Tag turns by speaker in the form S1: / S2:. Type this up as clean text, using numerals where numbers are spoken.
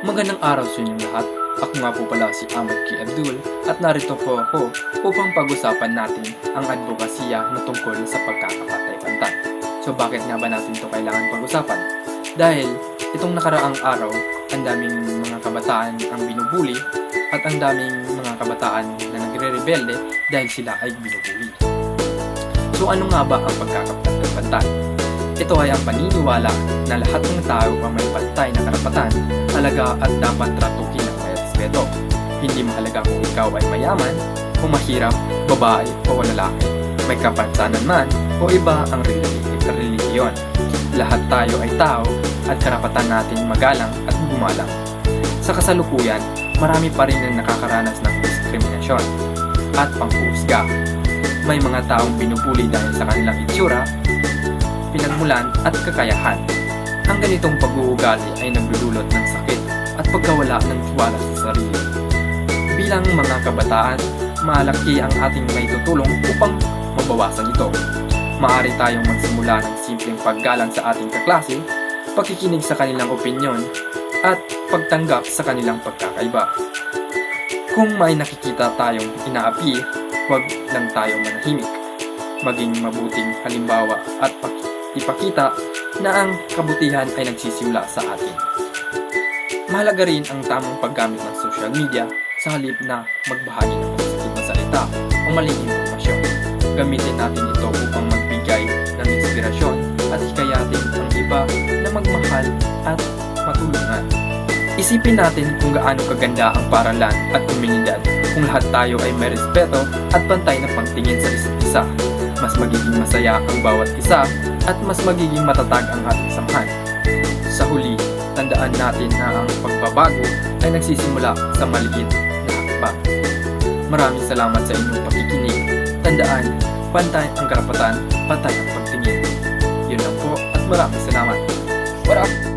S1: Magandang araw sa inyong lahat. Ako nga po pala si Ahmad K. Abdul at narito po ako upang pag-usapan natin ang advokasya na tungkol sa pagkakapantay-pantay. So bakit nga ba natin ito kailangan pag-usapan? Dahil itong nakaraang araw, ang daming mga kabataan ang binubuli at ang daming mga kabataan na nagre-rebelde dahil sila ay binubuli. So ano nga ba ang pagkakapantay-pantay? Ito ay ang paniniwala na lahat ng tao ang may pantay na karapatan, halaga at dapat tratuhin ng may respeto. Hindi mahalaga kung ikaw ay mayaman o mahirap, babae o lalaki, may kapansanan man o iba ang relihiyon. Lahat tayo ay tao at karapatan natin magalang at gumalang. Sa kasalukuyan, marami pa rin ang nakakaranas ng diskriminasyon at panghuhusga. May mga taong binubuli dahil sa kanilang itsura, pinagmulan at kakayahan. Ang ganitong pag-uugali ay nagdudulot ng sakit at pagkawala ng tiwala sa sarili. Bilang mga kabataan, malaki ang ating maitutulong upang mabawasan ito. Maaari tayong magsimula ng simpleng paggalang sa ating kaklase, pakikinig sa kanilang opinyon, at pagtanggap sa kanilang pagkakaiba. Kung may nakikita tayong inaapi, huwag lang tayong manahimik. Maging mabuting halimbawa at ipakita na ang kabutihan ay nagsisimula sa atin. Mahalaga rin ang tamang paggamit ng social media sa halip na magbahagi ng masakit na salita o maling impormasyon. Gamitin natin ito upang magbigay ng inspirasyon at hikayatin ang iba na magmahal at matulungan. Isipin natin kung gaano kaganda ang paaralan at komunidad kung lahat tayo ay may respeto at pantay na pagtingin sa isa't isa. Mas magiging masaya ang bawat isa at mas magiging matatag ang ating samahan. Sa huli, tandaan natin na ang pagbabago ay nagsisimula sa maliit na hakbang. Maraming salamat sa inyong pakikinig. Tandaan, pantay ang karapatan, pantay ang pagtingin. Yun lang po at maraming salamat. What up?